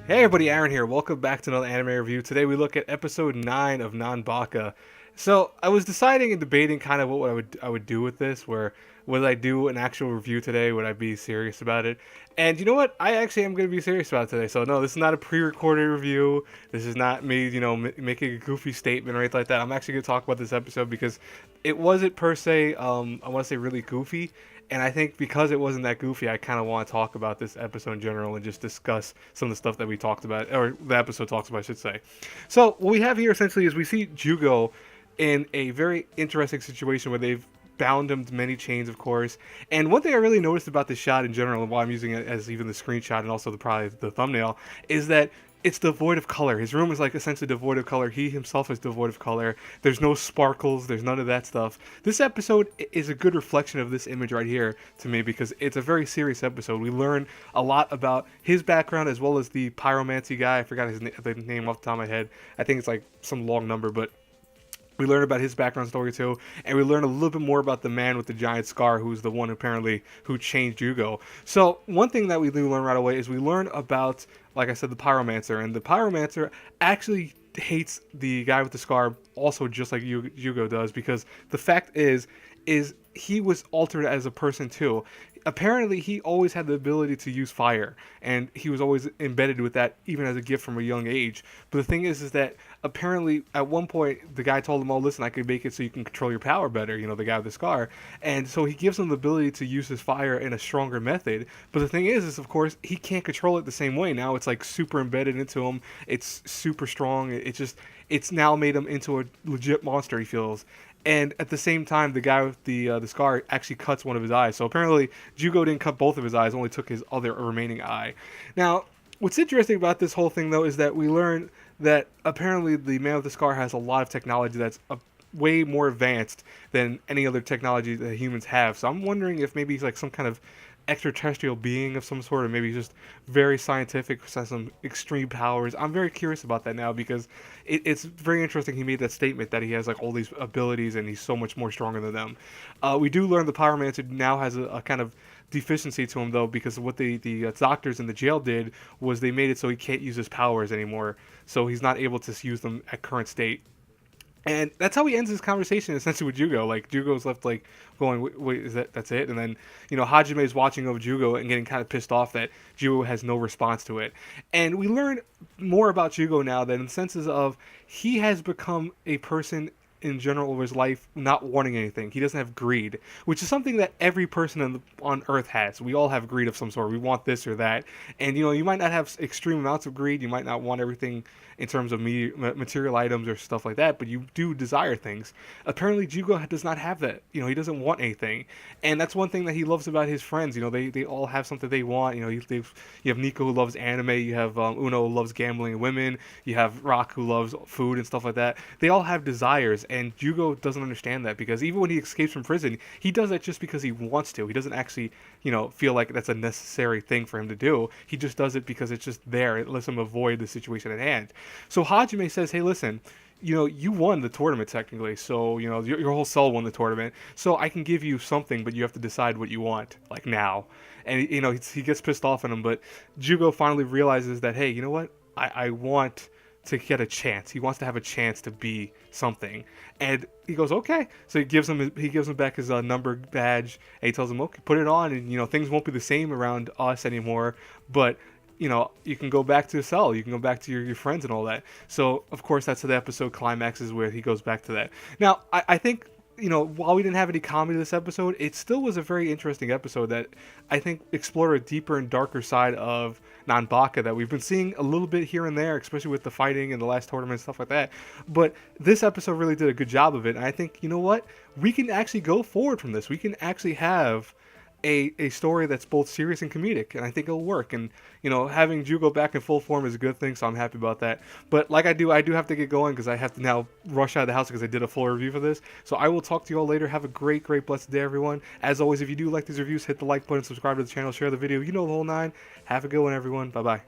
Hey everybody, Aaron here. Welcome back to another anime review. Today we look at episode 9 of Nanbaka. So I was deciding and debating kind of what I would do with this. Where would I do an actual review today? Would I be serious about it? And you know what? I actually am going to be serious about it today. So no, this is not a pre-recorded review. This is not me, making a goofy statement or anything like that. I'm actually going to talk about this episode because it wasn't per se, I want to say really goofy. And I think because it wasn't that goofy, I kind of want to talk about this episode in general and just discuss some of the stuff that we talked about, or the episode talks about, I should say. So what we have here essentially is we see Jyugo in a very interesting situation where they've bound him to many chains, of course. And one thing I really noticed about this shot in general, and why I'm using it as even the screenshot and also probably the thumbnail, is that it's devoid of color. His room is like essentially devoid of color. He himself is devoid of color. There's no sparkles. There's none of that stuff. This episode is a good reflection of this image right here to me because it's a very serious episode. We learn a lot about his background as well as the Pyromancer guy. I forgot the name off the top of my head. I think it's like some long number, but we learn about his background story too, and we learn a little bit more about the man with the giant scar, who's the one apparently who changed Jyugo. So one thing that we do learn right away is we learn about, like I said, the Pyromancer, and the Pyromancer actually hates the guy with the scar also just like Jyugo does, because the fact is he was altered as a person too. Apparently he always had the ability to use fire, and he was always embedded with that even as a gift from a young age. But the thing is that apparently at one point the guy told him, oh listen, I could make it so you can control your power better, the guy with the scar. And so he gives him the ability to use his fire in a stronger method. But the thing is of course he can't control it the same way. Now it's like super embedded into him. It's super strong. It's now made him into a legit monster, he feels. And at the same time, the guy with the scar actually cuts one of his eyes. So apparently, Jyugo didn't cut both of his eyes; only took his other remaining eye. Now, what's interesting about this whole thing, though, is that we learn that apparently the man with the scar has a lot of technology that's way more advanced than any other technology that humans have. So I'm wondering if maybe he's like some kind of extraterrestrial being of some sort, or maybe just very scientific, has some extreme powers. I'm very curious about that now because it's very interesting he made that statement that he has like all these abilities and he's so much more stronger than them. We do learn the Pyromancer now has a kind of deficiency to him though, because what the doctors in the jail did was they made it so he can't use his powers anymore, so he's not able to use them at current state. And that's how he ends his conversation essentially with Jyugo. Like Jugo's left like going, wait, is that's it? And then Hajime is watching over Jyugo and getting kind of pissed off that Jyugo has no response to it. And we learn more about Jyugo now that in senses of he has become a person in general over his life not wanting anything. He doesn't have greed, which is something that every person on Earth has. We all have greed of some sort. We want this or that. And you might not have extreme amounts of greed. You might not want everything in terms of material items or stuff like that, but you do desire things. Apparently Jyugo does not have that. He doesn't want anything. And that's one thing that he loves about his friends. They all have something they want. You have Nico who loves anime, you have Uno who loves gambling and women, you have Rock who loves food and stuff like that. They all have desires, and Jyugo doesn't understand that, because even when he escapes from prison, he does that just because he wants to. He doesn't actually, feel like that's a necessary thing for him to do. He just does it because it's just there. It lets him avoid the situation at hand. So Hajime says, hey, listen, you won the tournament technically, so, your whole cell won the tournament, so I can give you something, but you have to decide what you want, like now. And, he gets pissed off at him, but Jyugo finally realizes that, hey, you know what? I want to get a chance. He wants to have a chance to be something. And he goes, okay. So he gives him back his number badge, and he tells him, okay, put it on, and, things won't be the same around us anymore, but you can go back to the cell, you can go back to your friends and all that. So, of course, that's how the episode climaxes, where he goes back to that. Now, I think, while we didn't have any comedy this episode, it still was a very interesting episode that I think explored a deeper and darker side of Nanbaka that we've been seeing a little bit here and there, especially with the fighting and the last tournament and stuff like that. But this episode really did a good job of it, and I think, you know what? We can actually go forward from this. We can actually have a story that's both serious and comedic, and I think it'll work. And having Jyugo back in full form is a good thing, so I'm happy about that. But like I do have to get going because I have to now rush out of the house because I did a full review for this. So I will talk to you all later. Have a great blessed day, everyone. As always, if you do like these reviews, hit the like button, subscribe to the channel, share the video, the whole nine. Have a good one, everyone. Bye bye.